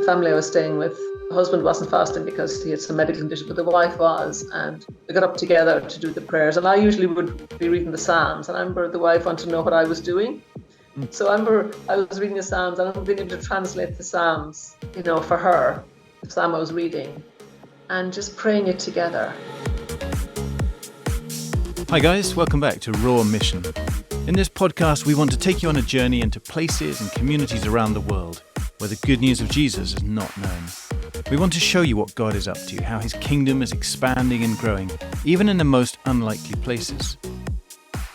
family I was staying with, the husband wasn't fasting because he had some medical condition, but the wife was, and we got up together to do the prayers. And I usually would be reading the Psalms, and I remember the wife wanted to know what I was doing. So I remember I was reading the Psalms, and I remember being able to translate the Psalms, for her, the Psalm I was reading, and just praying it together. Hi guys, welcome back to Raw Mission. In this podcast, we want to take you on a journey into places and communities around the world where the good news of Jesus is not known. We want to show you what God is up to, how his kingdom is expanding and growing, even in the most unlikely places.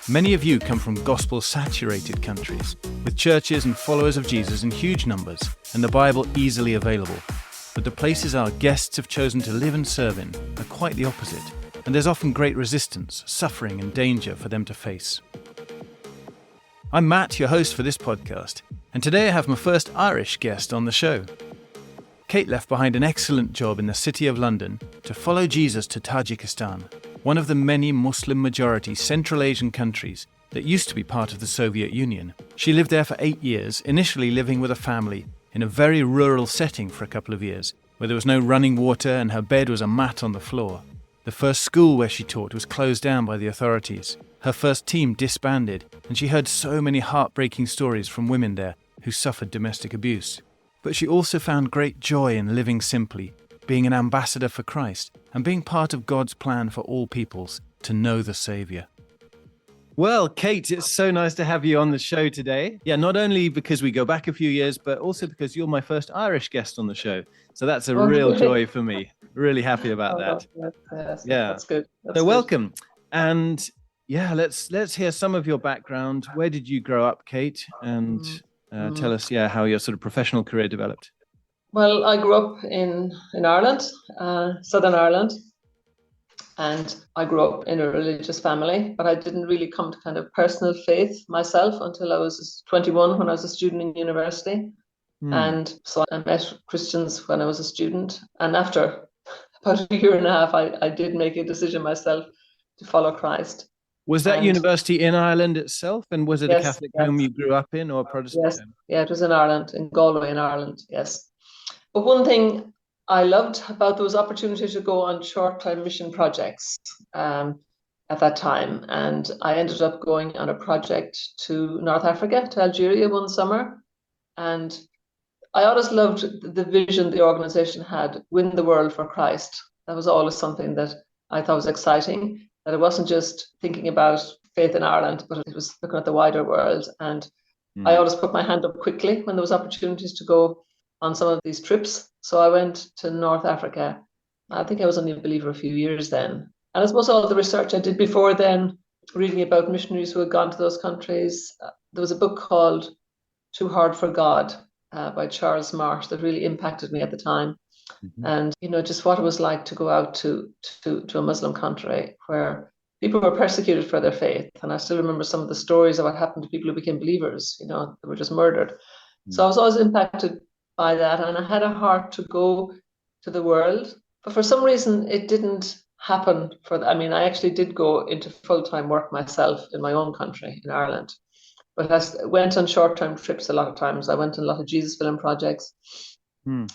Many of you come from gospel-saturated countries, with churches and followers of Jesus in huge numbers, and the Bible easily available. But the places our guests have chosen to live and serve in are quite the opposite, and there's often great resistance, suffering and danger for them to face. I'm Matt, your host for this podcast, and today I have my first Irish guest on the show. Cate left behind an excellent job in the City of London to follow Jesus to Tajikistan, one of the many Muslim-majority Central Asian countries that used to be part of the Soviet Union. She lived there for 8 years, initially living with a family in a very rural setting for a couple of years, where there was no running water and her bed was a mat on the floor. The first school where she taught was closed down by the authorities. Her first team disbanded, and she heard so many heartbreaking stories from women there who suffered domestic abuse. But she also found great joy in living simply, being an ambassador for Christ, and being part of God's plan for all peoples to know the Saviour. Well, Cate, it's so nice to have you on the show today. Yeah, not only because we go back a few years, but also because you're my first Irish guest on the show. So that's a real joy for me. Really happy about that. Yes, Yeah, that's good. So welcome. And yeah, let's hear some of your background. Where did you grow up, Cate? And tell us, how your sort of professional career developed. Well, I grew up in Ireland, Southern Ireland, and I grew up in a religious family, but I didn't really come to kind of personal faith myself until I was 21 when I was a student in university. And so I met Christians when I was a student. And after about a year and a half, I did make a decision myself to follow Christ. Was that university in Ireland itself? And was it a Catholic home you grew up in or a Protestant home? Yeah, it was in Ireland, in Galway in Ireland, yes. But one thing I loved about those opportunities to go on short-term mission projects at that time. And I ended up going on a project to North Africa, to Algeria one summer. And I always loved the vision the organization had, win the world for Christ. That was always something that I thought was exciting, that it wasn't just thinking about faith in Ireland, but it was looking at the wider world. And I always put my hand up quickly when there was opportunities to go on some of these trips. So I went to North Africa. I think I was only a believer a few years then. And I suppose all the research I did before then, reading about missionaries who had gone to those countries, there was a book called Too Hard for God by Charles Marsh that really impacted me at the time. And, just what it was like to go out to a Muslim country where people were persecuted for their faith. And I still remember some of the stories of what happened to people who became believers, they were just murdered. So I was always impacted by that. And I had a heart to go to the world. But for some reason, it didn't happen. I actually did go into full-time work myself in my own country, in Ireland. But I went on short-term trips a lot of times. I went on a lot of Jesus film projects.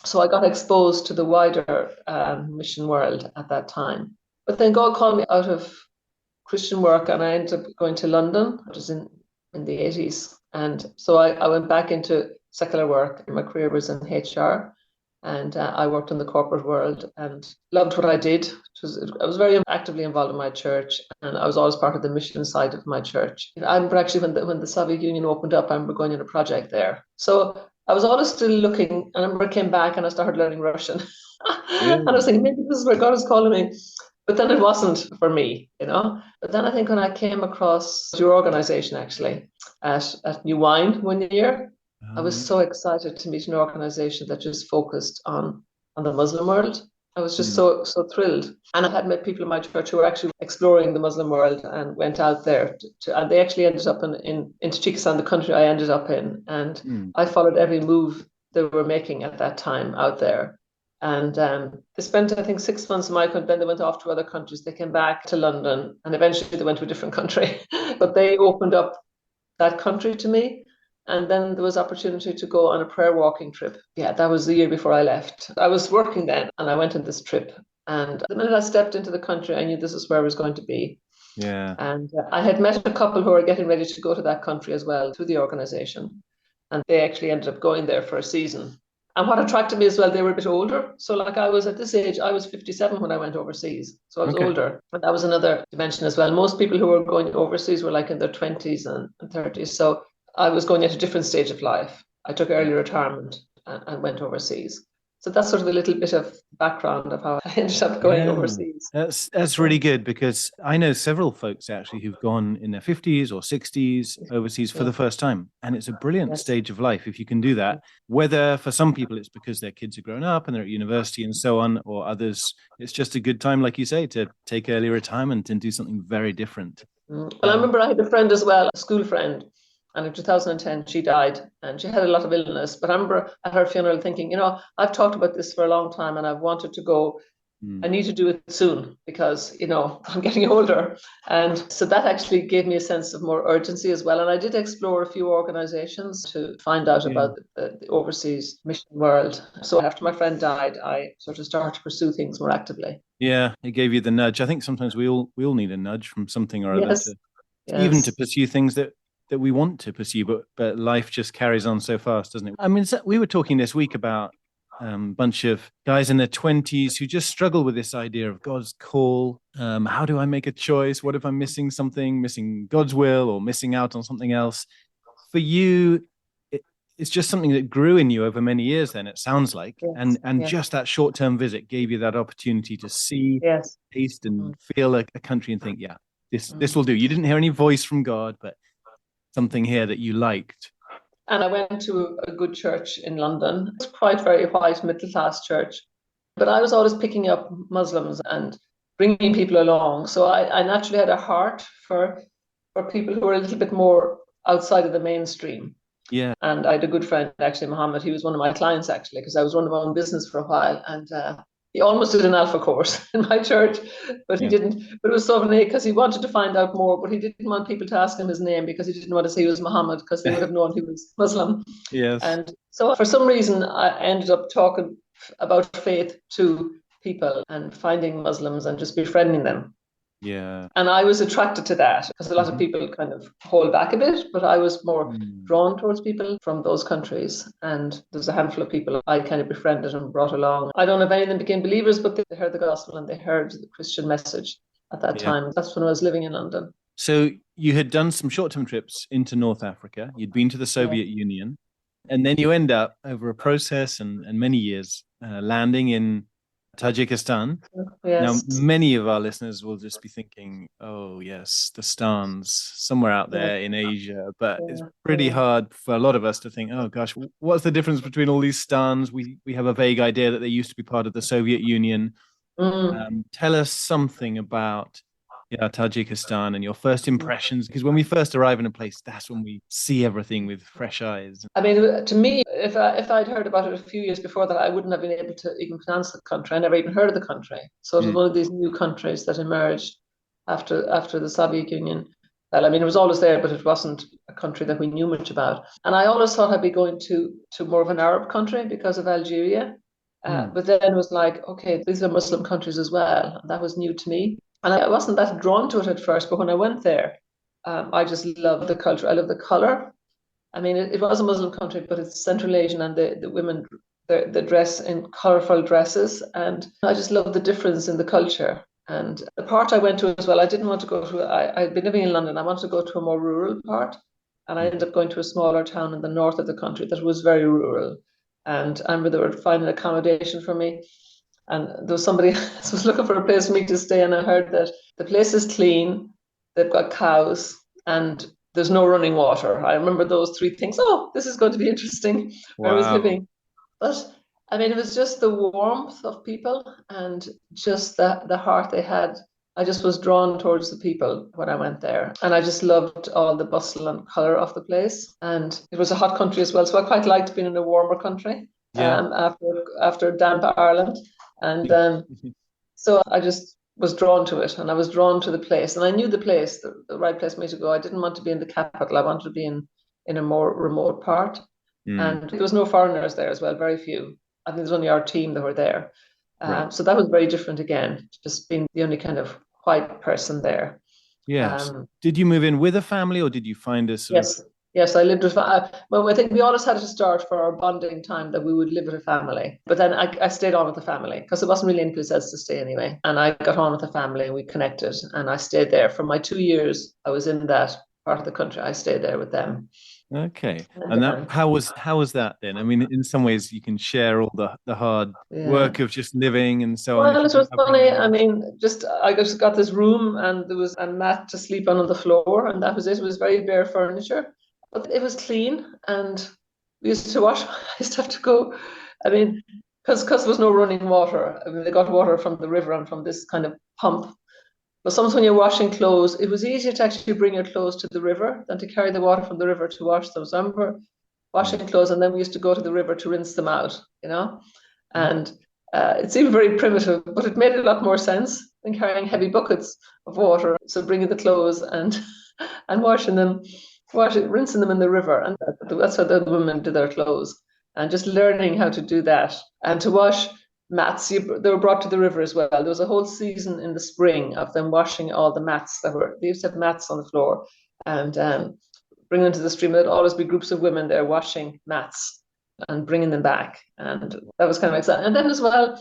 So I got exposed to the wider mission world at that time. But then God called me out of Christian work, and I ended up going to London. It was in the 80s. And so I went back into secular work, and my career was in HR. And I worked in the corporate world and loved what I did. I was very actively involved in my church, and I was always part of the mission side of my church. I remember actually when the Soviet Union opened up, I remember going on a project there. So I was always still looking. I remember I came back and I started learning Russian. And I was thinking, maybe this is where God is calling me. But then it wasn't for me, But then I think when I came across your organization, actually, at New Wine one year, I was so excited to meet an organization that just focused on the Muslim world. I was just so thrilled. And I had met people in my church who were actually exploring the Muslim world and went out there and they actually ended up in Tajikistan, the country I ended up in. And I followed every move they were making at that time out there. And they spent, I think, 6 months in my country. Then they went off to other countries. They came back to London and eventually they went to a different country. But they opened up that country to me. And then there was opportunity to go on a prayer walking trip. Yeah, that was the year before I left. I was working then and I went on this trip. And the minute I stepped into the country, I knew this is where I was going to be. Yeah. And I had met a couple who were getting ready to go to that country as well through the organization. And they actually ended up going there for a season. And what attracted me as well, they were a bit older. So like I was at this age, I was 57 when I went overseas. So I was older. But that was another dimension as well. Most people who were going overseas were like in their 20s and 30s. So I was going at a different stage of life. I took early retirement and went overseas. So that's sort of a little bit of background of how I ended up going overseas. That's really good, because I know several folks actually who've gone in their 50s or 60s overseas for the first time. And it's a brilliant stage of life if you can do that. Whether for some people it's because their kids are grown up and they're at university and so on, or others, it's just a good time, like you say, to take early retirement and do something very different. Well, I remember I had a friend as well, a school friend. And in 2010, she died and she had a lot of illness. But I remember at her funeral thinking, I've talked about this for a long time and I've wanted to go. I need to do it soon because, I'm getting older. And so that actually gave me a sense of more urgency as well. And I did explore a few organizations to find out about the overseas mission world. So after my friend died, I sort of started to pursue things more actively. Yeah, it gave you the nudge. I think sometimes we all need a nudge from something or other even to pursue things that we want to pursue, but life just carries on so fast, doesn't it? I mean, we were talking this week about a bunch of guys in their 20s who just struggle with this idea of God's call. How do I make a choice? What if I'm missing something, missing God's will, or missing out on something else? For you, it's just something that grew in you over many years then, it sounds like. And just that short-term visit gave you that opportunity to see, taste, and feel a country and think, this will do. You didn't hear any voice from God, but something here that you liked. And I went to a good church in London. It's quite very white, middle-class church. But I was always picking up Muslims and bringing people along. So I naturally had a heart for people who were a little bit more outside of the mainstream. Yeah. And I had a good friend, actually, Mohammed. He was one of my clients, actually, because I was running my own business for a while. And he almost did an Alpha course in my church, but he didn't. But it was so funny because he wanted to find out more, but he didn't want people to ask him his name because he didn't want to say he was Muhammad because they would have known he was Muslim. Yes. And so for some reason, I ended up talking about faith to people and finding Muslims and just befriending them. Yeah. And I was attracted to that because a lot of people kind of hold back a bit, but I was more drawn towards people from those countries. And there's a handful of people I kind of befriended and brought along. I don't know if any of them became believers, but they heard the gospel and they heard the Christian message at that time. That's when I was living in London. So you had done some short-term trips into North Africa. You'd been to the Soviet Union. And then you end up, over a process and many years, landing in Tajikistan. Now, many of our listeners will just be thinking, oh, yes, the stans, somewhere out there in Asia. But it's pretty hard for a lot of us to think, oh, gosh, what's the difference between all these stans? We have a vague idea that they used to be part of the Soviet Union. Tell us something about Tajikistan and your first impressions, because when we first arrive in a place, that's when we see everything with fresh eyes. I mean, to me, if I'd heard about it a few years before that, I wouldn't have been able to even pronounce the country. I never even heard of the country. So it was one of these new countries that emerged after the Soviet Union. Well, I mean, it was always there, but it wasn't a country that we knew much about. And I always thought I'd be going to more of an Arab country because of Algeria. But then it was like, okay, these are Muslim countries as well. And that was new to me. And I wasn't that drawn to it at first, but when I went there, I just loved the culture. I love the color. I mean, it was a Muslim country, but it's Central Asian, and the women, they dress in colorful dresses. And I just love the difference in the culture. And the part I went to as well, I didn't want to go to, I'd been living in London. I wanted to go to a more rural part. And I ended up going to a smaller town in the north of the country that was very rural. And I remember they were finding accommodation for me. And there was somebody who was looking for a place for me to stay, and I heard that the place is clean, they've got cows, and there's no running water. I remember those three things. Oh, this is going to be interesting where I was living. But I mean, it was just the warmth of people and just the heart they had. I just was drawn towards the people when I went there. And I just loved all the bustle and colour of the place. And it was a hot country as well, so I quite liked being in a warmer country after damp Ireland. And so I just was drawn to it, and I was drawn to the place, and I knew the place, the right place for me to go. I didn't want to be in the capital. I wanted to be in in a more remote part. And there was no foreigners there as well, very few. I think it was only our team that were there. Right. So that was very different again, just being the only kind of white person there. Yes. Did you move in with a family, or did you find a sort of... Yes, I lived with, well, I think we always had to start for our bonding time that we would live with a family. But then I stayed on with the family because it wasn't really any place else to stay anyway. And I got on with the family and we connected, and I stayed there for my 2 years. I was in that part of the country. I stayed there with them. Okay. And that, how was that then? I mean, in some ways you can share all the hard work of just living and so on. Well, it was funny. I mean, I just got this room and there was a mat to sleep on the floor, and that was it. It was very bare furniture, but it was clean, and we used to wash. I used to have to go, I mean, because there was no running water. I mean, they got water from the river and from this kind of pump. But sometimes when you're washing clothes, it was easier to actually bring your clothes to the river than to carry the water from the river to wash them. So I remember washing clothes, and then we used to go to the river to rinse them out, and it seemed very primitive, but it made a lot more sense than carrying heavy buckets of water. So bringing the clothes and washing them, rinsing them in the river, and that's how the women did their clothes. And just learning how to do that, and to wash mats. They were brought to the river as well. There was a whole season in the spring of them washing all the mats they used to have mats on the floor, and bring them to the stream. There'd always be groups of women there washing mats and bringing them back. And that was kind of exciting. And then as well,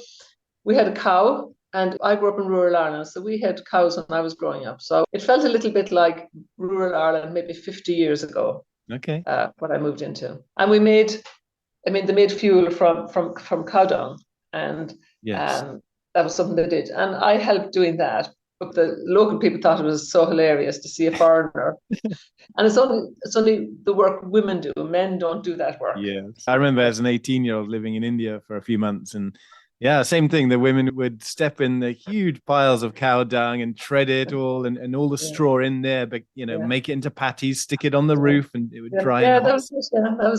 we had a cow, and I grew up in rural Ireland, so we had cows when I was growing up. So it felt a little bit like rural Ireland maybe 50 years ago. Okay. What I moved into. And they made fuel from cow dung. And that was something they did. And I helped doing that. But the local people thought it was so hilarious to see a foreigner. And it's only the work women do. Men don't do that work. Yeah. I remember as an 18-year-old living in India for a few months, and same thing. The women would step in the huge piles of cow dung and shred it all, and all the straw in there, but make it into patties, stick it on the roof, and it would dry. Yeah, that was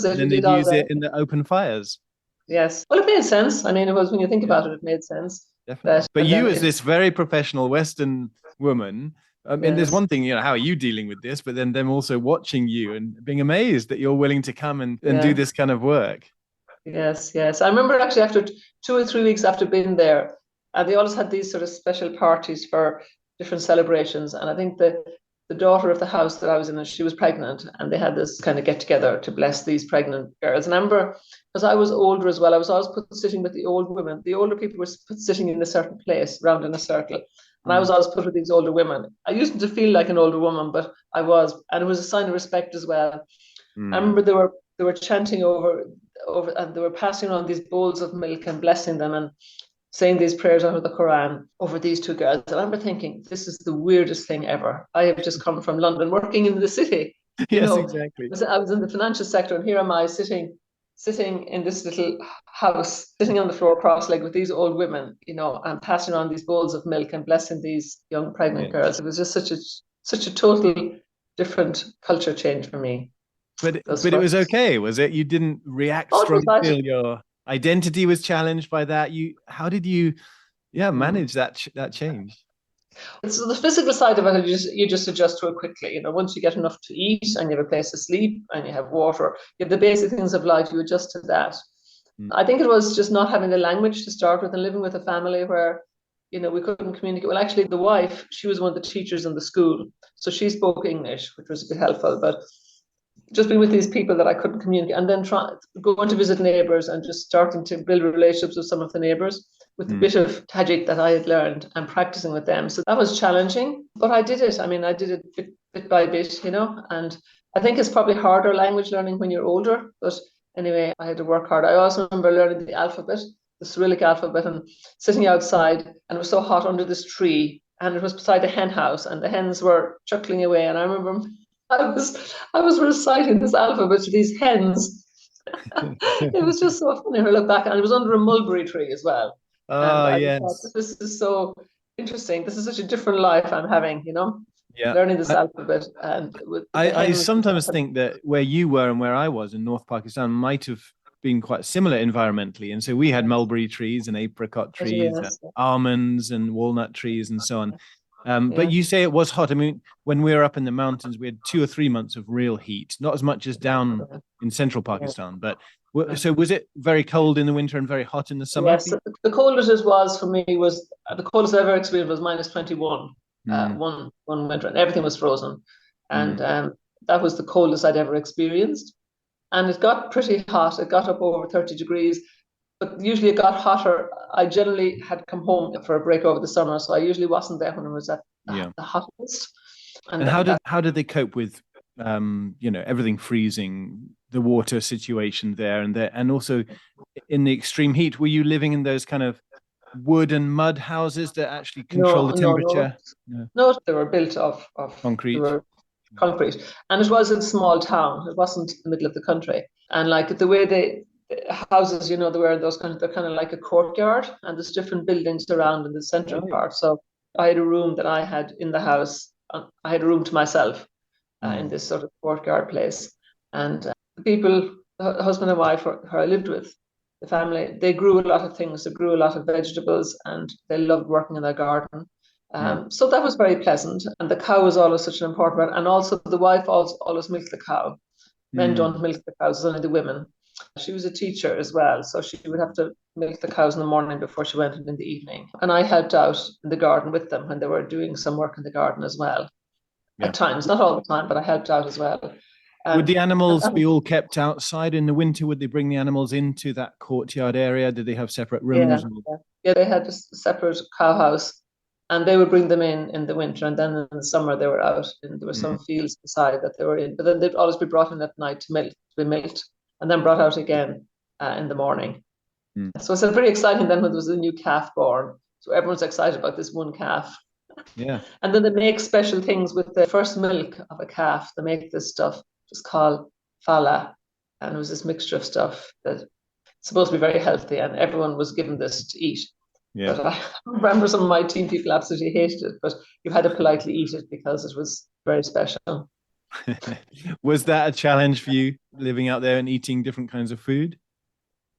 it. And then they'd use it in the open fires. Yes. Well, it made sense. I mean, it was, when you think about it made sense. Definitely. But you, as this very professional Western woman, and there's one thing, how are you dealing with this? But then them also watching you and being amazed that you're willing to come and do this kind of work. Yes. I remember actually after 2 or 3 weeks after being there, they always had these sort of special parties for different celebrations. And I think the daughter of the house that I was in, she was pregnant, and they had this kind of get together to bless these pregnant girls. And I remember, because I was older as well, I was always sitting with the old women. The older people were sitting in a certain place, round in a circle. And I was always put with these older women. I used to feel like an older woman, but I was. And it was a sign of respect as well. I remember they were chanting over, and they were passing on these bowls of milk and blessing them and saying these prayers out of the Quran over these two girls. And I remember thinking, this is the weirdest thing ever. I have just come from London, working in the city. Exactly. I was in the financial sector, and here am I sitting in this little house, sitting on the floor cross-legged with these old women, and passing on these bowls of milk and blessing these young pregnant girls. It was just such a total different culture change for me. But it was okay, was it? You didn't react strongly, feel your identity was challenged by that. How did you manage that change? So the physical side of it, you just adjust to it quickly. Once you get enough to eat and you have a place to sleep and you have water, you have the basic things of life, you adjust to that. I think it was just not having the language to start with, and living with a family where we couldn't communicate. Well, actually, the wife, she was one of the teachers in the school, so she spoke English, which was a bit helpful. But just being with these people that I couldn't communicate, and then going to visit neighbours and just starting to build relationships with some of the neighbours with the bit of Tajik that I had learned and practicing with them. So that was challenging, but I did it. I mean, I did it bit by bit, and I think it's probably harder language learning when you're older. But anyway, I had to work hard. I also remember learning the alphabet, the Cyrillic alphabet, and sitting outside, and it was so hot under this tree, and it was beside a hen house, and the hens were chuckling away. And I remember I was reciting this alphabet to these hens. It was just so funny to look back, and it was under a mulberry tree as well. Oh, yes. This is so interesting. This is such a different life I'm having, learning this alphabet. And I sometimes think that where you were and where I was in North Pakistan might have been quite similar environmentally. And so we had mulberry trees and apricot trees, and almonds and walnut trees and so on. But you say it was hot. I mean, when we were up in the mountains, we had 2 or 3 months of real heat, not as much as down in central Pakistan. But so was it very cold in the winter and very hot in the summer? Yes, the coldest it was for me was the coldest I ever experienced was -21 one winter, and everything was frozen. And that was the coldest I'd ever experienced. And it got pretty hot. It got up over 30 degrees, but usually it got hotter. I generally had come home for a break over the summer, so I usually wasn't there when it was at the hottest. And how did they cope with everything freezing, the water situation there and also in the extreme heat? Were you living in those kind of wood and mud houses that actually control the temperature? No, they were built of concrete. They were concrete, and it was a small town. It wasn't the middle of the country. And like the way the houses, they were they're kind of like a courtyard, and there's different buildings around in the central part. So I had a room that I had in the house. I had a room to myself in this sort of courtyard place. And the people, the husband and wife who I lived with, the family, they grew a lot of things. They grew a lot of vegetables, and they loved working in their garden. So that was very pleasant. And the cow was always such an important part. And also the wife always milked the cow. Men don't milk the cows, it's only the women. She was a teacher as well, so she would have to milk the cows in the morning before she went in the evening. And I helped out in the garden with them when they were doing some work in the garden as well. At times, not all the time, but I helped out as well. Would the animals be all kept outside in the winter? Would they bring the animals into that courtyard area? Did they have separate rooms? Yeah, they had a separate cow house, and they would bring them in the winter, and then in the summer they were out. And there were some fields beside that they were in, but then they'd always be brought in at night to be milked, and then brought out again in the morning. So it's pretty exciting then when there was a new calf born. So everyone's excited about this one calf. Yeah. And then they make special things with the first milk of a calf. They make this stuff. It's called fala, and it was this mixture of stuff that supposed to be very healthy, and everyone was given this to eat. Yeah. But I remember some of my team people absolutely hated it, but you had to politely eat it because it was very special. Was that a challenge for you, living out there and eating different kinds of food?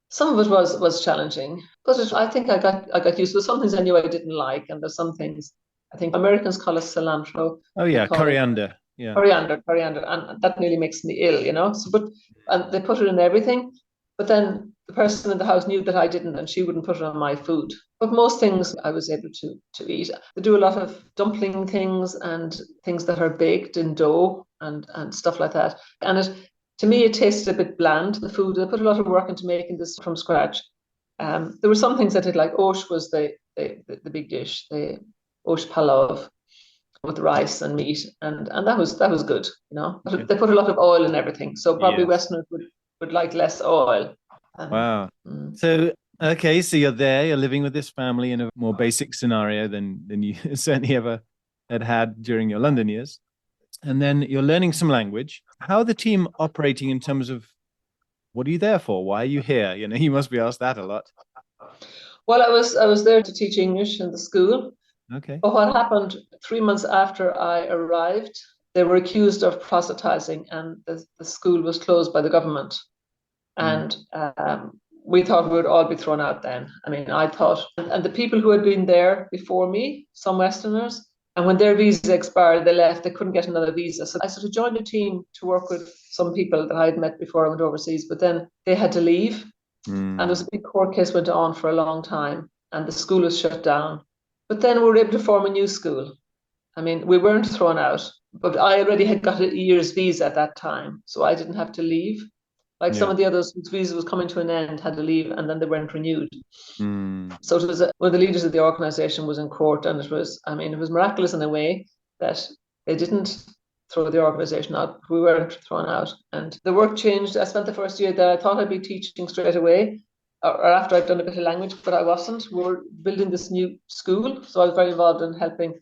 Some of it was challenging, but I think I got used to it. Some things I knew I didn't like, and there's some things I think Americans call it cilantro. Oh yeah, coriander. Yeah. Coriander, and that nearly makes me ill, So, and they put it in everything, but then the person in the house knew that I didn't, and she wouldn't put it on my food. But most things I was able to eat. They do a lot of dumpling things and things that are baked in dough and stuff like that. And to me, it tasted a bit bland, the food. They put a lot of work into making this from scratch. There were some things I did, like osh was the big dish, the osh palav with rice and meat, and that was good, But they put a lot of oil in everything, so probably Westerners would like less oil. Wow. So you're there, you're living with this family in a more basic scenario than you certainly ever had during your London years. And then you're learning some language. How are the team operating in terms of what are you there for? Why are you here? You must be asked that a lot. Well, I was there to teach English in the school. Okay. But what happened 3 months after I arrived, they were accused of proselytizing, and the school was closed by the government. And we thought we would all be thrown out then. I mean, I thought, and the people who had been there before me, some Westerners, and when their visa expired, they left. They couldn't get another visa. So I sort of joined a team to work with some people that I had met before I went overseas, but then they had to leave. And there was a big court case went on for a long time, and the school was shut down. But then we were able to form a new school. I mean, we weren't thrown out, but I already had got a year's visa at that time, so I didn't have to leave. Like some of the others whose visa was coming to an end had to leave, and then they weren't renewed. So it was one of the leaders of the organization was in court, and it was miraculous in a way that they didn't throw the organization out. We weren't thrown out, and the work changed. I spent the first year there. I thought I'd be teaching straight away, or after I'd done a bit of language, but I wasn't. We were building this new school, so I was very involved in helping.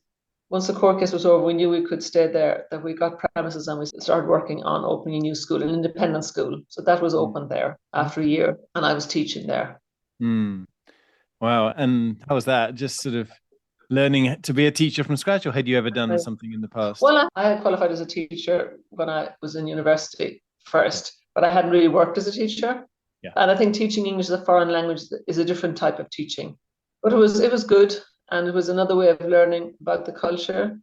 Once the court case was over, we knew we could stay there, that we got premises, and we started working on opening a new school, an independent school. So that was open there after a year, and I was teaching there. Wow. And how was that? Just sort of learning to be a teacher from scratch, or had you ever done something in the past? Well, I had qualified as a teacher when I was in university first, but I hadn't really worked as a teacher. Yeah. And I think teaching English as a foreign language is a different type of teaching. But it was good. And it was another way of learning about the culture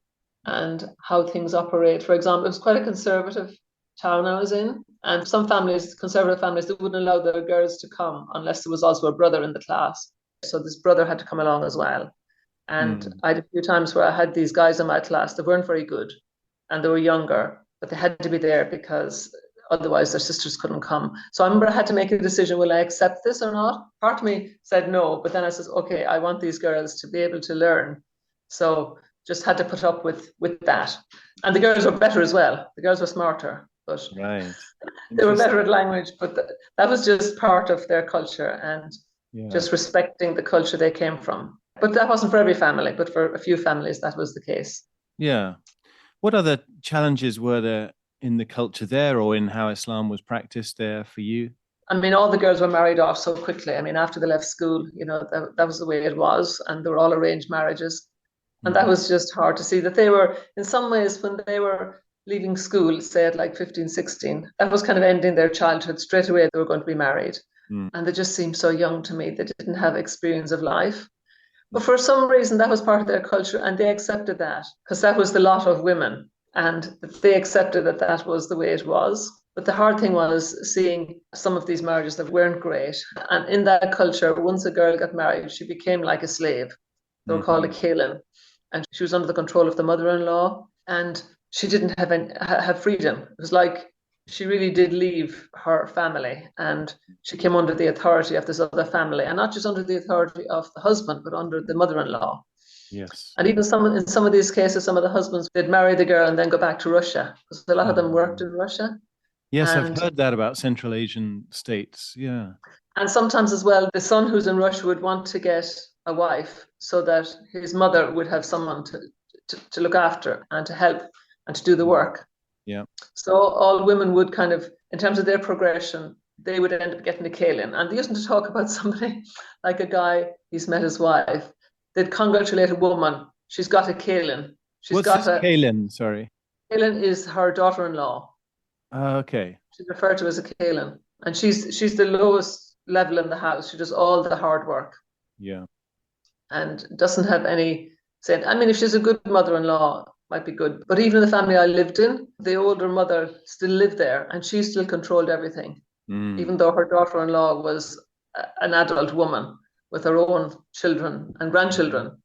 and how things operate. For example, it was quite a conservative town I was in. And some families, conservative families, they wouldn't allow their girls to come unless there was also a brother in the class. So this brother had to come along as well. And I had a few times where I had these guys in my class that weren't very good and they were younger, but they had to be there because otherwise their sisters couldn't come. So I remember I had to make a decision, will I accept this or not? Part of me said no, but then I said, okay, I want these girls to be able to learn. So just had to put up with that. And the girls were better as well. The girls were smarter, but they were better at language, but that was just part of their culture and just respecting the culture they came from. But that wasn't for every family, but for a few families, that was the case. Yeah. What other challenges were there in the culture there or in how Islam was practiced there for you? I mean, all the girls were married off so quickly. I mean, after they left school, that was the way it was. And they were all arranged marriages. And that was just hard to see that they were, in some ways, when they were leaving school, say at like 15, 16, that was kind of ending their childhood. Straight away, they were going to be married. And they just seemed so young to me. They didn't have experience of life. But for some reason, that was part of their culture, and they accepted that because that was the lot of women, and they accepted that that was the way it was. But the hard thing was seeing some of these marriages that weren't great. And in that culture, once a girl got married, she became like a slave. They were called a Calin, and she was under the control of the mother-in-law, and she didn't have freedom. It was like she really did leave her family and she came under the authority of this other family, and not just under the authority of the husband, but under the mother-in-law. Yes. And even in some of these cases, some of the husbands did marry the girl and then go back to Russia because a lot of them worked in Russia. Yes, I've heard that about Central Asian states. Yeah. And sometimes as well, the son who's in Russia would want to get a wife so that his mother would have someone to look after and to help and to do the work. Yeah. So all women would kind of, in terms of their progression, they would end up getting a Calin. And they used to talk about somebody like a guy, he's met his wife. They'd congratulate a woman. She's got a Calin. What's a Calin? Sorry. Calin is her daughter-in-law. Okay. She's referred to as a Calin. And she's the lowest level in the house. She does all the hard work. Yeah. And doesn't have any say. I mean, if she's a good mother-in-law, might be good. But even in the family I lived in, the older mother still lived there and she still controlled everything, even though her daughter-in-law was an adult woman with her own children and grandchildren,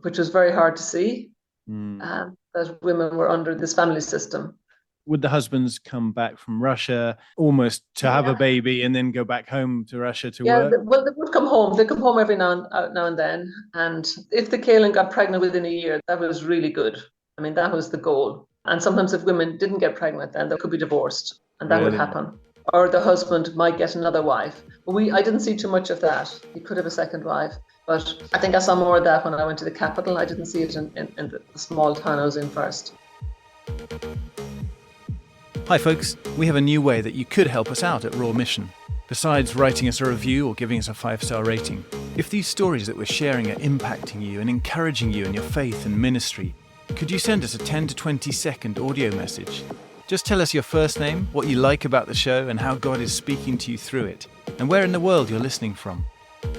which was very hard to see, that women were under this family system. Would the husbands come back from Russia almost to have a baby and then go back home to Russia to work? Well, they would come home. They come home every now and then. And if the Calin got pregnant within a year, that was really good. I mean, that was the goal. And sometimes if women didn't get pregnant, then they could be divorced. And that would happen. Or the husband might get another wife. But I didn't see too much of that. He could have a second wife. But I think I saw more of that when I went to the capital. I didn't see it in the small town I was in first. Hi folks, we have a new way that you could help us out at Raw Mission. Besides writing us a review or giving us a 5-star rating, if these stories that we're sharing are impacting you and encouraging you in your faith and ministry, could you send us a 10 to 20 second audio message? Just tell us your first name, what you like about the show and how God is speaking to you through it, and where in the world you're listening from.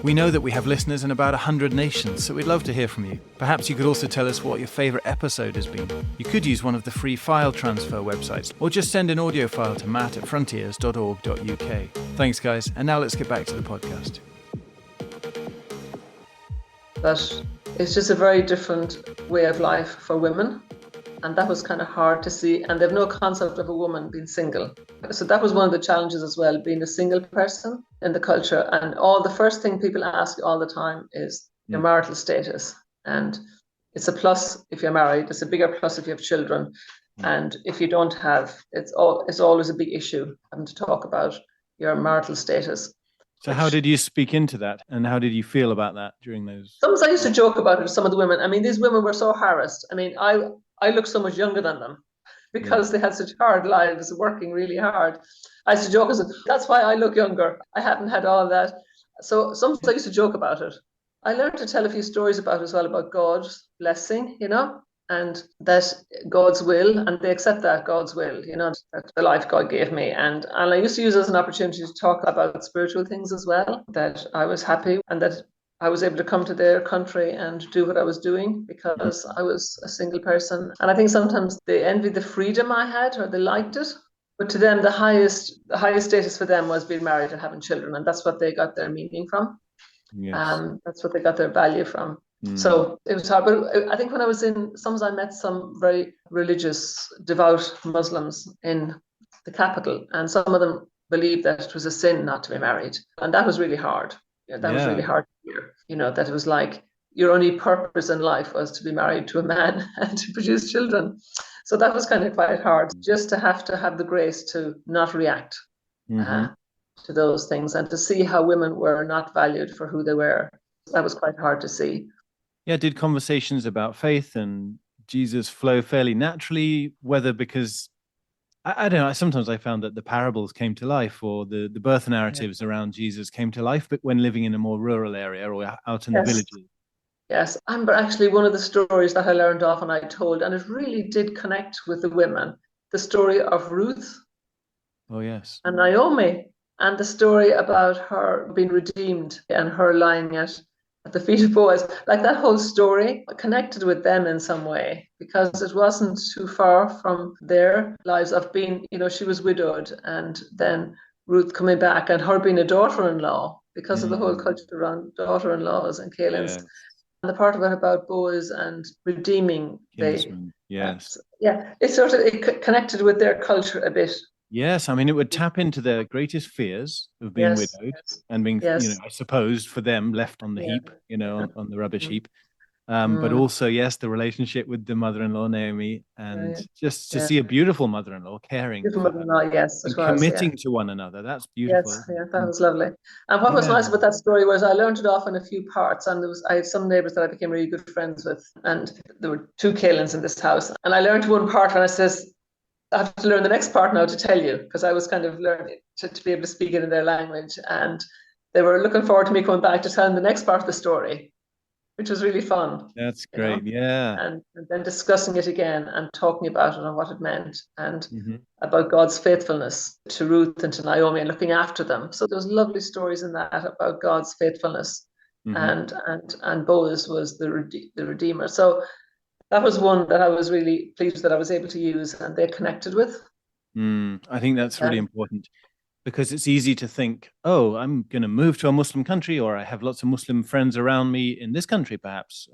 We know that we have listeners in about 100 nations, so we'd love to hear from you. Perhaps you could also tell us what your favourite episode has been. You could use one of the free file transfer websites, or just send an audio file to matt@frontiers.org.uk. Thanks guys, and now let's get back to the podcast. But it's just a very different way of life for women. And that was kind of hard to see. And they've no concept of a woman being single. So that was one of the challenges as well, being a single person in the culture. And the first thing people ask all the time is your marital status. And it's a plus if you're married. It's a bigger plus if you have children. And if you don't have, it's always a big issue having to talk about your marital status. So how did you speak into that? And how did you feel about that during those? Sometimes I used to joke about it with some of the women. I mean, these women were so harassed. I mean, I looked so much younger than them because they had such hard lives, working really hard. I used to joke, that's why I look younger. I haven't had all that. So sometimes I used to joke about it. I learned to tell a few stories about it as well, about God's blessing, and that God's will, and they accept that God's will, that's the life God gave me. And I used to use it as an opportunity to talk about spiritual things as well, that I was happy and that I was able to come to their country and do what I was doing because I was a single person. And I think sometimes they envied the freedom I had, or they liked it. But to them, the highest status for them was being married and having children, and that's what they got their meaning from. Yes. That's what they got their value from. So it was hard. But I think when I was sometimes I met some very religious, devout Muslims in the capital, and some of them believed that it was a sin not to be married. And that was really hard. That was really hard to hear, that it was like your only purpose in life was to be married to a man and to produce children. So that was kind of quite hard, just to have the grace to not react to those things, and to see how women were not valued for who they were. That was quite hard to see. Yeah, did conversations about faith and Jesus flow fairly naturally, whether because I don't know, sometimes I found that the parables came to life, or the birth narratives around Jesus came to life, but when living in a more rural area or out in the villages. Yes, Amber, actually, one of the stories that I learned off and I told, and it really did connect with the women, the story of Ruth. Oh, yes. And Naomi, and the story about her being redeemed and her lying at the feet of Boaz. Like, that whole story connected with them in some way, because it wasn't too far from their lives of being, she was widowed, and then Ruth coming back and her being a daughter-in-law, because of the whole culture around daughter-in-laws and Calins. Yes. And the part of it about Boaz and redeeming yes. It connected with their culture a bit. Yes, I mean, it would tap into their greatest fears of being widowed and being, I suppose, for them, left on the heap, on the rubbish heap. But also, yes, the relationship with the mother-in-law, Naomi, and just to see a beautiful mother-in-law caring for her, and committing to one another. That's beautiful. Yes, that was lovely. And what was nice about that story was I learned it off in a few parts, and I had some neighbours that I became really good friends with, and there were 2 Kalins in this house, and I learned one part, and I says, I have to learn the next part now to tell you, because I was kind of learning to be able to speak it in their language, and they were looking forward to me coming back to telling the next part of the story, which was really fun. That's great, and then discussing it again and talking about it and what it meant, and about God's faithfulness to Ruth and to Naomi and looking after them. So there's lovely stories in that about God's faithfulness, and Boaz was the Redeemer. So that was one that I was really pleased that I was able to use and they connected with. I think that's really important, because it's easy to think, oh, I'm going to move to a Muslim country, or I have lots of Muslim friends around me in this country, perhaps.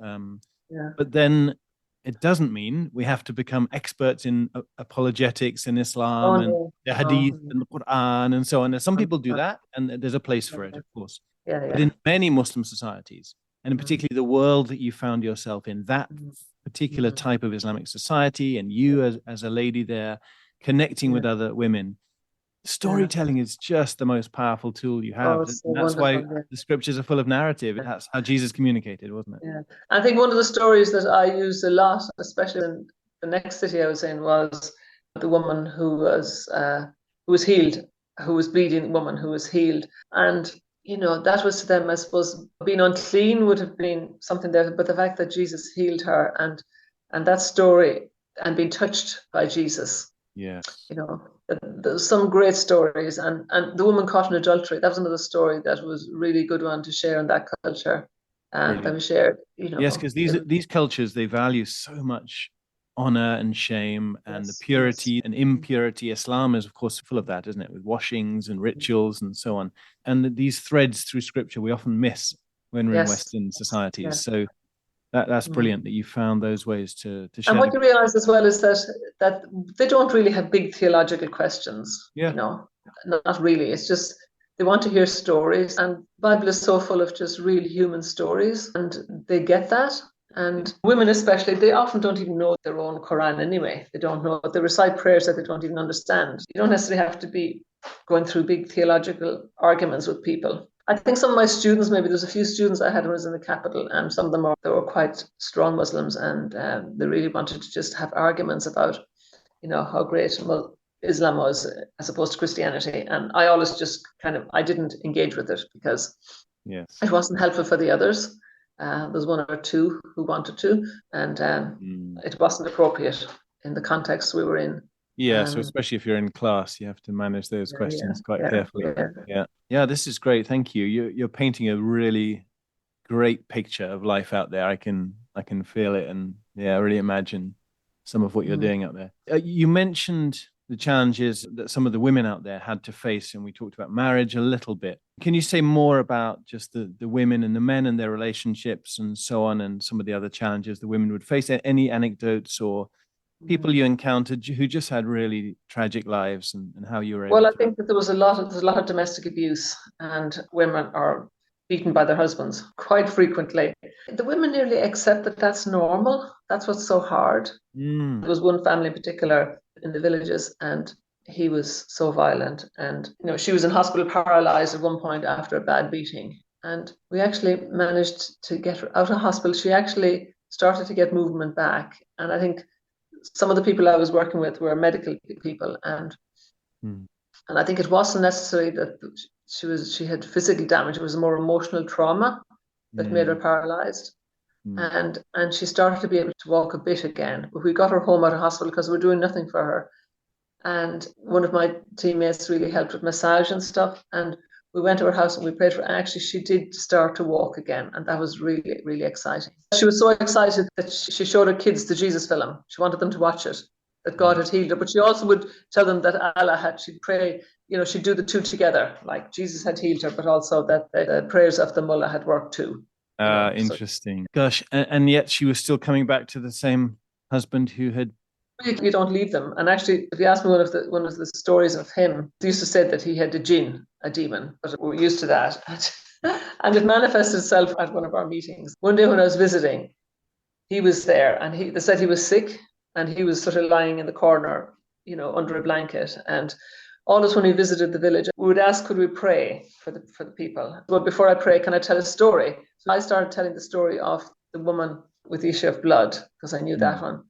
But then it doesn't mean we have to become experts in apologetics in Islam and the Hadith and the Quran and so on. Some people do that, and there's a place for it, of course. But in many Muslim societies, and particularly the world that you found yourself in, that particular type of Islamic society, and you as a lady there connecting with other women, storytelling is just the most powerful tool you have. And that's why the scriptures are full of narrative. That's how Jesus communicated, wasn't it? Yeah. I think one of the stories that I used a lot, especially in the next city I was in, was the woman who was healed, who was bleeding, woman who was healed. And that was to them, I suppose, being unclean would have been something there, but the fact that Jesus healed her, and that story, and being touched by Jesus. Yes. There's some great stories, and the woman caught in adultery. That was another story that was really good one to share in that culture, that we shared. Yes, because these cultures, they value so much honor and shame and the purity and impurity. Islam is, of course, full of that, isn't it? With washings and rituals and so on. And these threads through scripture we often miss when we're in Western societies. So that's brilliant that you found those ways to share. And what you realize as well is that they don't really have big theological questions. Not really. It's just they want to hear stories, and the Bible is so full of just real human stories, and they get that. And women especially, they often don't even know their own Quran anyway. They don't know. They recite prayers that they don't even understand. You don't necessarily have to be going through big theological arguments with people. I think some of my students, maybe there's a few students I had when I was in the capital, and some of them they were quite strong Muslims, and they really wanted to just have arguments about, how great Islam was as opposed to Christianity. And I always just I didn't engage with it because it wasn't helpful for the others. There's one or two who wanted to, and it wasn't appropriate in the context we were in. So especially if you're in class, you have to manage those questions quite carefully. Yeah, this is great. Thank you. You're painting a really great picture of life out there. I can feel it, and yeah, I really imagine some of what you're doing out there. You mentioned the challenges that some of the women out there had to face, and we talked about marriage a little bit. Can you say more about just the women and the men and their relationships and so on, and some of the other challenges the women would face? Any anecdotes or people you encountered who just had really tragic lives, and how you were able Well, I to... think that there's a lot of domestic abuse, and women are beaten by their husbands quite frequently. The women nearly accept that that's normal. That's what's so hard. There was one family in particular in the villages, and he was so violent. And she was in hospital paralyzed at one point after a bad beating. And we actually managed to get her out of hospital. She actually started to get movement back. And I think some of the people I was working with were medical people, and I think it wasn't necessary that she had physical damage. It was more emotional trauma that made her paralyzed. And she started to be able to walk a bit again. But we got her home out of hospital because we were doing nothing for her. And one of my teammates really helped with massage and stuff. And we went to her house and we prayed for her. And actually, she did start to walk again. And that was really, really exciting. She was so excited that she showed her kids the Jesus film. She wanted them to watch it, that God had healed her. But she also would tell them that she'd pray, she'd do the two together, like Jesus had healed her, but also that the prayers of the mullah had worked too. Interesting. Gosh, and yet she was still coming back to the same husband who had... You don't leave them. And actually, if you ask me one of the stories of him, they used to say that he had a jinn, a demon, but we're used to that. And it manifested itself at one of our meetings. One day when I was visiting, he was there, and they said he was sick, and he was sort of lying in the corner, under a blanket. And always when we visited the village, we would ask, could we pray for the people? But before I pray, can I tell a story? So I started telling the story of the woman with the issue of blood, because I knew that one.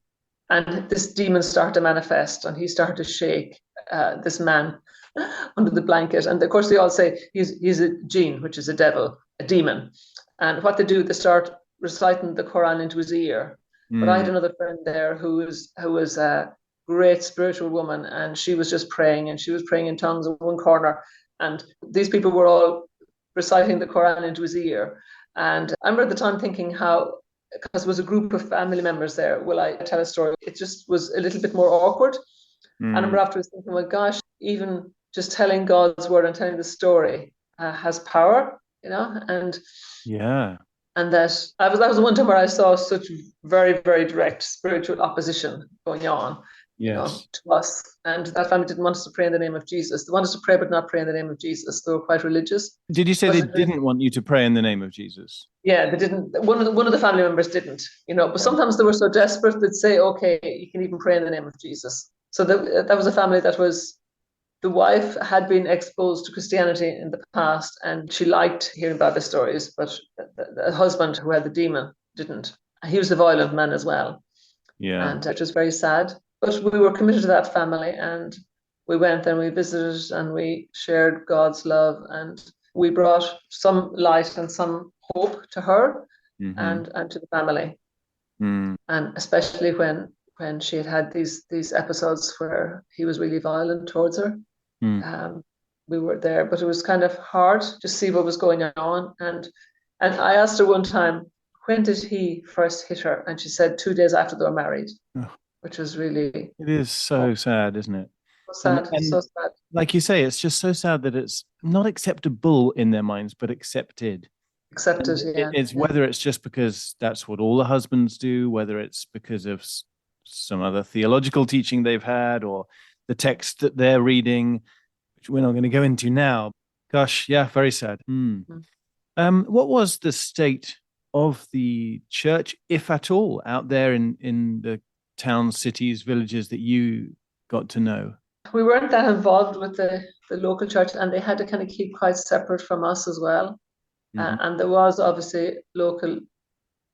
And this demon started to manifest, and he started to shake this man under the blanket. And of course, they all say he's a jinn, which is a devil, a demon. And what they do, they start reciting the Quran into his ear. But I had another friend there who was a great spiritual woman, and she was just praying, and she was praying in tongues in one corner. And these people were all reciting the Quran into his ear. And I remember at the time thinking how, because there was a group of family members there, will I tell a story? It just was a little bit more awkward. And I remember afterwards thinking, well, gosh, even just telling God's word and telling the story has power, and yeah. And that was the one time where I saw such very, very direct spiritual opposition going on to us. And that family didn't want us to pray in the name of Jesus. They wanted us to pray, but not pray in the name of Jesus. They were quite religious. Did you say they didn't want you to pray in the name of Jesus? Yeah, they didn't. One of the family members didn't, But sometimes they were so desperate they'd say, okay, you can even pray in the name of Jesus. So that was a family that was... The wife had been exposed to Christianity in the past, and she liked hearing about the stories, but the husband who had the demon didn't. He was a violent man as well. Yeah. And it was very sad. But we were committed to that family, and we went and we visited and we shared God's love, and we brought some light and some hope to her and to the family. And especially when she had these episodes where he was really violent towards her. We were there, but it was kind of hard to see what was going on. And I asked her one time, when did he first hit her? And she said 2 days after they were married, which was really... It is so sad, isn't it? So sad, so sad. Like you say, it's just so sad that it's not acceptable in their minds, but accepted. Accepted, yeah. It's whether it's just because that's what all the husbands do, whether it's because of some other theological teaching they've had, or the text that they're reading, which we're not going to go into now. Gosh, yeah, very sad. What was the state of the church, if at all, out there in the towns, cities, villages that you got to know? We weren't that involved with the local church, and they had to kind of keep quite separate from us as well. And there was obviously local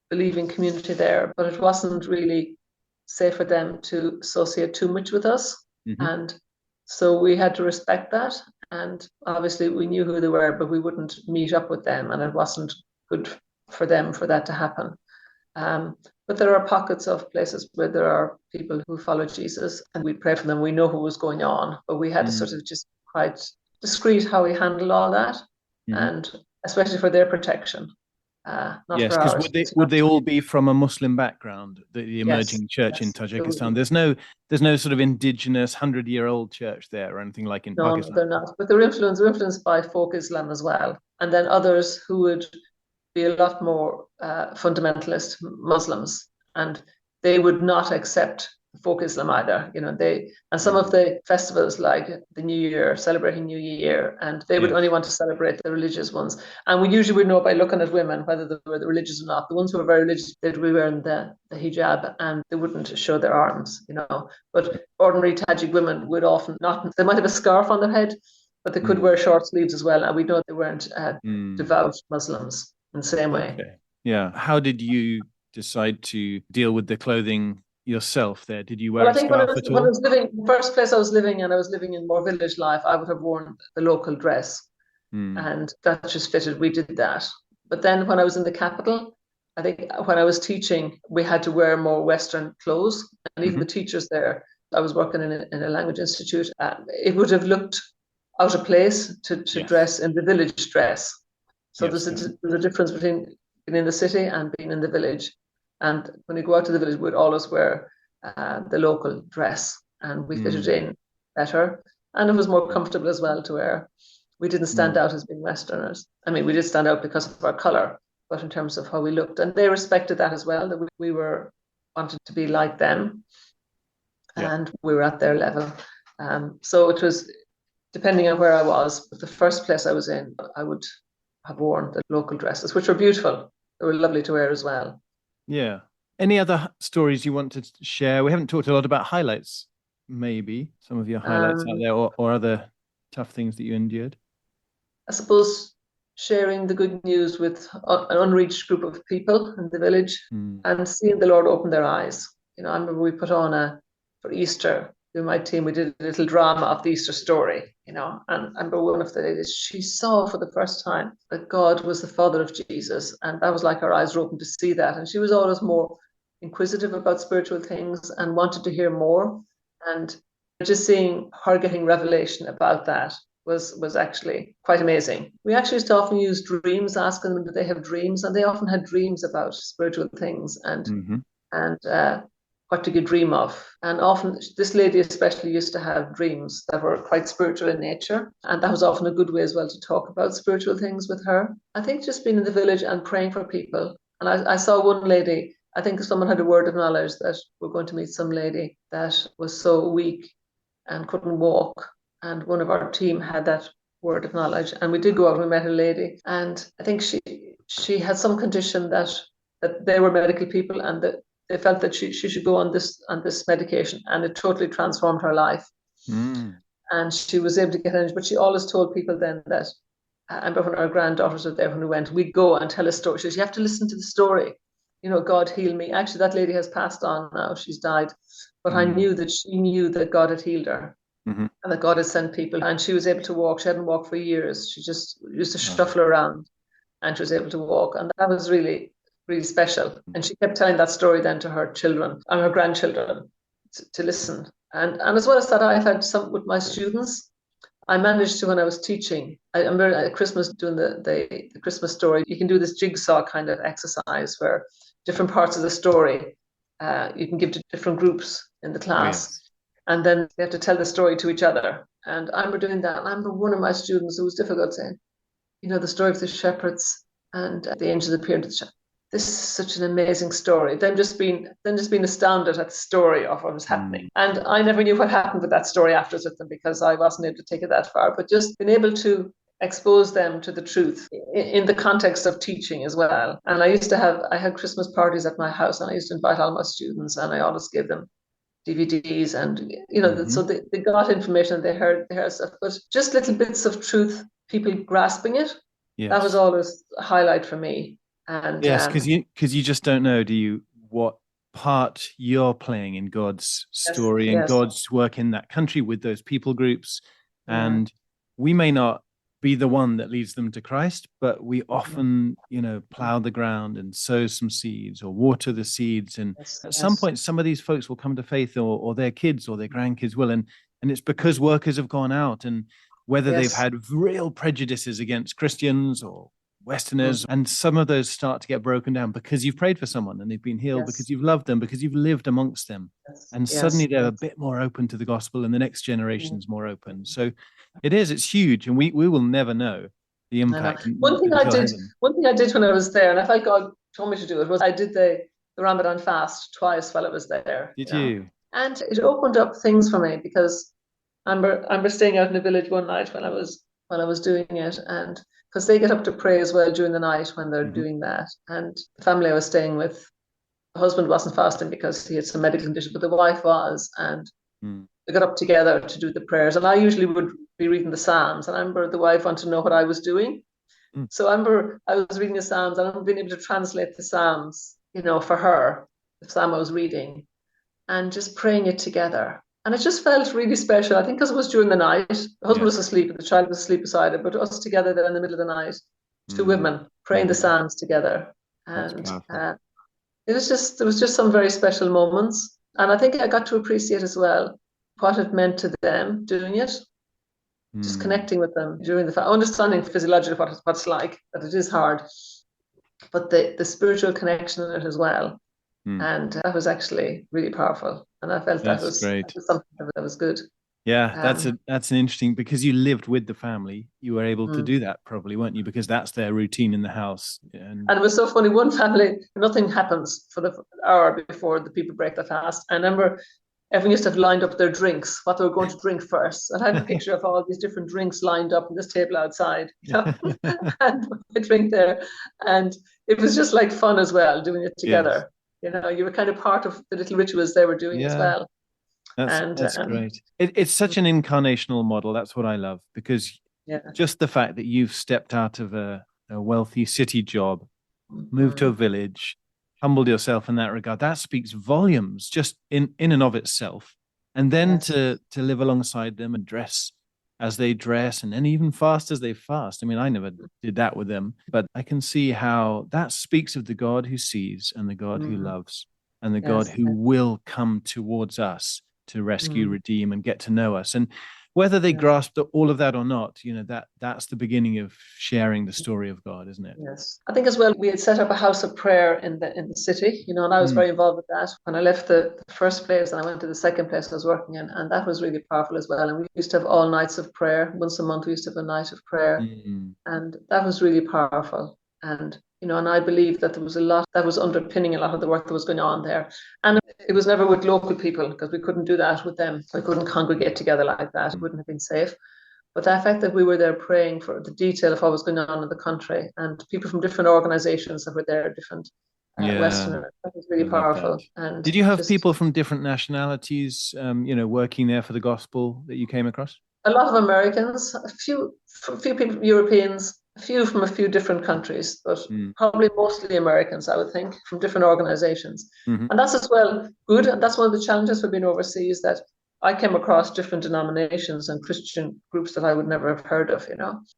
believing community there, but it wasn't really safe for them to associate too much with us. And so we had to respect that. And obviously we knew who they were, but we wouldn't meet up with them, and it wasn't good for them for that to happen. But there are pockets of places where there are people who follow Jesus, and we pray for them. We know what was going on, but we had to sort of just quite discreet how we handle all that, and especially for their protection. not Yes, for because ours. would they all be from a Muslim background, the Yes, emerging church in yes. Tajikistan? There's no sort of indigenous 100-year-old church there or anything like in No, Pakistan. they're not. But they're influenced by folk Islam as well. And then others who would be a lot more fundamentalist Muslims, and they would not accept folk Islam either. And some of the festivals like the New Year, celebrating New Year, and they would only Yes. want to celebrate the religious ones. And we usually would know by looking at women whether they were religious or not. The ones who were very religious, they'd be wearing the hijab and they wouldn't show their arms. But ordinary Tajik women would often not. They might have a scarf on their head, but they could wear short sleeves as well. And we know they weren't devout Muslims in the same way. Okay. Yeah. How did you decide to deal with the clothing yourself there? Did you wear Well, I a think when I scarf was, at when I all? was living, the first place I was living in, I was living in more village life, I would have worn the local dress. And that just fitted. We did that. But then when I was in the capital, I think when I was teaching, we had to wear more Western clothes. And even the teachers there, I was working in a language institute, it would have looked out of place to dress in the village dress. So Yes. there's a difference between being in the city and being in the village. And when you go out to the village, we'd always wear the local dress, and we fitted in better. And it was more comfortable as well to wear. We didn't stand out as being Westerners. I mean, we did stand out because of our color, but in terms of how we looked. And they respected that as well, that we were wanted to be like them, and we were at their level. So it was, depending on where I was, but the first place I was in, I would have worn the local dresses, which were beautiful. They were lovely to wear as well. Yeah. Any other stories you want to share? We haven't talked a lot about highlights, maybe some of your highlights out there, or other tough things that you endured. I suppose sharing the good news with an unreached group of people in the village and seeing the Lord open their eyes. I remember we put on for Easter, with my team, we did a little drama of the Easter story, and I remember one of the ladies, she saw for the first time that God was the father of Jesus. And that was like her eyes were open to see that. And she was always more inquisitive about spiritual things and wanted to hear more. And just seeing her getting revelation about that was actually quite amazing. We actually used to often use dreams, asking them, did they have dreams? And they often had dreams about spiritual things and what did you dream of? And often this lady especially used to have dreams that were quite spiritual in nature. And that was often a good way as well to talk about spiritual things with her. I think just being in the village and praying for people. And I saw one lady, I think someone had a word of knowledge that we're going to meet some lady that was so weak and couldn't walk. And one of our team had that word of knowledge. And we did go out and we met a lady. And I think she had some condition that they were medical people and that they felt that she should go on this medication, and it totally transformed her life. And she was able to get energy. But she always told people then that, I remember when our granddaughters were there when we went, we'd go and tell a story. She says, you have to listen to the story. God healed me. Actually, that lady has passed on now. She's died. But I knew that she knew that God had healed her. And that God had sent people, and she was able to walk. She hadn't walked for years. She just used to shuffle around, and she was able to walk. And that was really, really special. And she kept telling that story then to her children and her grandchildren to listen. And as well as that, I've had some with my students. I managed to, when I was teaching, I remember at Christmas doing the Christmas story. You can do this jigsaw kind of exercise where different parts of the story you can give to different groups in the class. Yes. And then they have to tell the story to each other. And I remember doing that. And I remember one of my students, who was difficult, saying, the story of the shepherds and the angels appearing to the shepherds. This is such an amazing story. Then just being astounded at the story of what was happening. And I never knew what happened with that story afterwards with them because I wasn't able to take it that far. But just being able to expose them to the truth in the context of teaching as well. And I had Christmas parties at my house, and I used to invite all my students, and I always gave them DVDs and so they got information, they heard stuff, but just little bits of truth, people grasping it. Yes. That was always a highlight for me. And yes, because you just don't know, do you, what part you're playing in God's story and God's work in that country with those people groups. And we may not be the one that leads them to Christ, but we often, plow the ground and sow some seeds or water the seeds. And at some point, some of these folks will come to faith, or their kids or their grandkids will. And it's because workers have gone out, and whether they've had real prejudices against Christians or Westerners, and some of those start to get broken down because you've prayed for someone and they've been healed, because you've loved them, because you've lived amongst them. And suddenly they're a bit more open to the gospel, and the next generation's more open. So it's huge. And we will never know the impact. One thing I did when I was there, and I felt God told me to do it, was I did the Ramadan fast twice while I was there. Did you? And it opened up things for me, because I remember staying out in a village one night when I was doing it, and because they get up to pray as well during the night when they're doing that. And the family I was staying with, the husband wasn't fasting because he had some medical condition, but the wife was, and they got up together to do the prayers. And I usually would be reading the Psalms, and I remember the wife wanted to know what I was doing. So I remember I was reading the Psalms, and I remember being able to translate the Psalms, for her, the Psalm I was reading, and just praying it together. And it just felt really special. I think because it was during the night, the husband was asleep and the child was asleep beside it, but us together there in the middle of the night, two women praying the Psalms together. And there was just some very special moments. And I think I got to appreciate as well what it meant to them doing it, just connecting with them during understanding physiologically what it's like, that it is hard, but the spiritual connection in it as well. And that was actually really powerful. And I felt that was great. That was something that was good. Yeah, that's an interesting, because you lived with the family. You were able to do that probably, weren't you? Because that's their routine in the house. And it was so funny. One family, nothing happens for the hour before the people break the fast. I remember everyone used to have lined up their drinks, what they were going to drink first. And I had a picture of all these different drinks lined up on this table outside, and I drink there. And it was just like fun as well, doing it together. You were kind of part of the little rituals they were doing as well. That's great. It's such an incarnational model. That's what I love, because just the fact that you've stepped out of a wealthy city job, moved to a village, humbled yourself in that regard, that speaks volumes just in and of itself. And then to live alongside them and dress as they dress, and then even fast as they fast. I mean, I never did that with them, but I can see how that speaks of the God who sees, and the God who loves, and the God who will come towards us to rescue, redeem, and get to know us. And whether they grasped all of that or not, that's the beginning of sharing the story of God, isn't it? Yes. I think as well, we had set up a house of prayer in the city, and I was very involved with that. When I left the first place and I went to the second place I was working in, and that was really powerful as well. And we used to have all nights of prayer. Once a month we used to have a night of prayer. And that was really powerful. And and I believe that there was a lot that was underpinning a lot of the work that was going on there. And it was never with local people, because we couldn't do that with them. We couldn't congregate together like that. It wouldn't have been safe. But the fact that we were there praying for the detail of what was going on in the country, and people from different organizations that were there, different Westerners, that was really powerful. And did you have people from different nationalities, working there for the gospel that you came across? A lot of Americans, a few people, Europeans, a few from a few different countries, but probably mostly Americans, I would think, from different organizations. And that's as well good. And that's one of the challenges for being overseas, that I came across different denominations and Christian groups that I would never have heard of,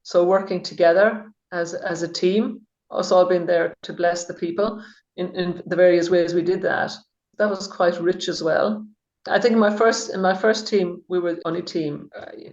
So working together as a team, us all being there to bless the people in the various ways we did that. That was quite rich as well. I think in my first team, we were the only team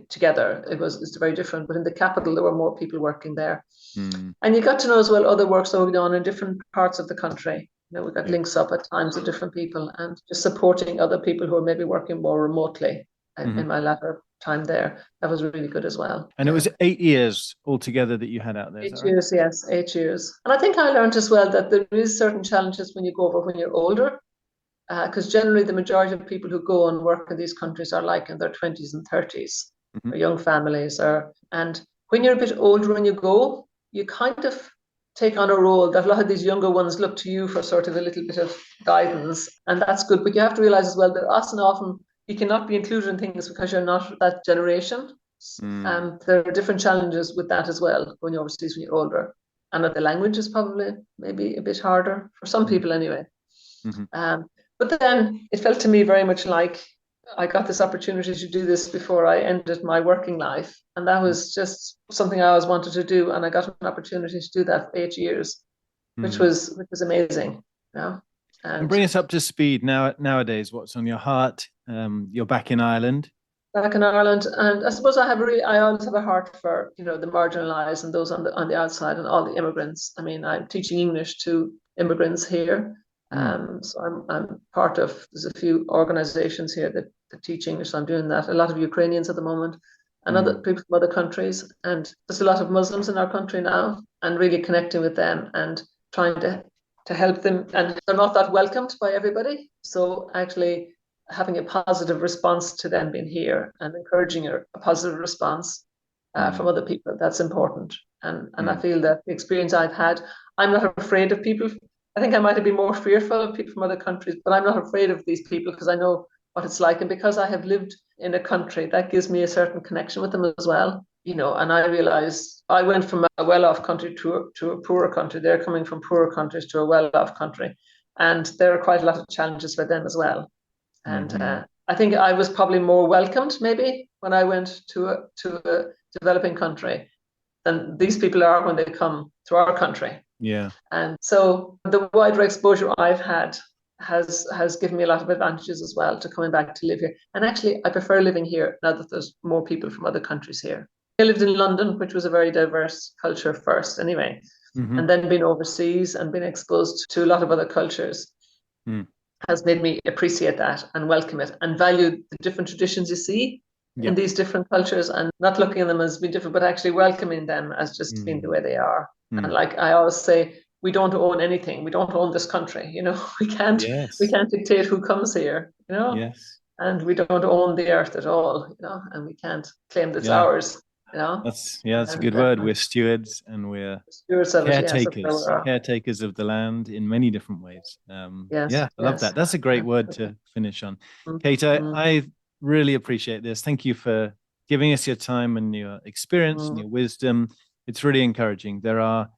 together. It's very different, but in the capital, there were more people working there. And you got to know as well other works that were going on in different parts of the country. We got links up at times with different people, and just supporting other people who are maybe working more remotely. In my latter time there, that was really good as well. And it was 8 years altogether that you had out there. 8 years, right? Yes, 8 years. And I think I learned as well that there is certain challenges when you go over when you're older. Because generally the majority of people who go and work in these countries are like in their 20s and 30s, or young families. And when you're a bit older when you go, you kind of take on a role that a lot of these younger ones look to you for sort of a little bit of guidance, and that's good. But you have to realize as well that often you cannot be included in things because you're not that generation. There are different challenges with that as well, going overseas when you're older. And that the language is probably maybe a bit harder for some people anyway. But then it felt to me very much like I got this opportunity to do this before I ended my working life. And that was just something I always wanted to do. And I got an opportunity to do that for 8 years, which was amazing. And bring us up to speed nowadays. What's on your heart? You're back in Ireland. back in Ireland, and I suppose I always have a heart for, the marginalised and those on the outside and all the immigrants. I mean, I'm teaching English to immigrants here, so I'm part of. There's a few organisations here that teach English. So I'm doing that. A lot of Ukrainians at the moment, and other people from other countries, and there's a lot of Muslims in our country now, and really connecting with them and trying to help them, and they're not that welcomed by everybody. So actually having a positive response to them being here and encouraging a positive response from other people, that's important. And I feel that the experience I've had, I'm not afraid of people. I think I might have been more fearful of people from other countries, but I'm not afraid of these people because I know what it's like. And because I have lived in a country, that gives me a certain connection with them as well. And I realized I went from a well-off country to a poorer country. They're coming from poorer countries to a well-off country. And there are quite a lot of challenges for them as well. And I think I was probably more welcomed maybe when I went to a developing country than these people are when they come to our country. Yeah. And so the wider exposure I've had has given me a lot of advantages as well to coming back to live here. And actually, I prefer living here now that there's more people from other countries here. I lived in London, which was a very diverse culture first anyway, and then being overseas and being exposed to a lot of other cultures has made me appreciate that and welcome it and value the different traditions you see in these different cultures, and not looking at them as being different, but actually welcoming them as just being the way they are. And like I always say, we don't own anything. We don't own this country. We can't dictate who comes here, Yes. and we don't own the earth at all, and we can't claim that it's ours, That's a good word. We're stewards and we're caretakers, caretakers of the land in many different ways. I love that. That's a great word to finish on. Cate, I really appreciate this. Thank you for giving us your time and your experience and your wisdom. It's really encouraging. There are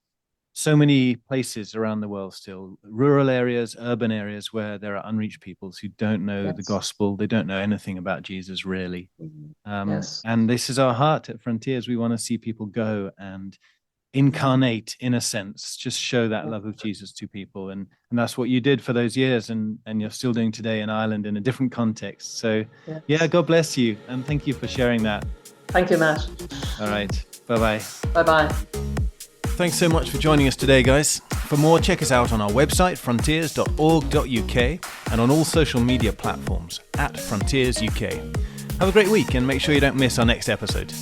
so many places around the world still, rural areas, urban areas, where there are unreached peoples who don't know the gospel. They don't know anything about Jesus, really. And this is our heart at Frontiers. We want to see people go and incarnate, in a sense, just show that love of Jesus to people. And that's what you did for those years, and you're still doing today in Ireland in a different context. So, God bless you. And thank you for sharing that. Thank you, Matt. All right. Bye-bye. Bye-bye. Thanks so much for joining us today, guys. For more, check us out on our website, frontiers.org.uk, and on all social media platforms @FrontiersUK. Have a great week and make sure you don't miss our next episode.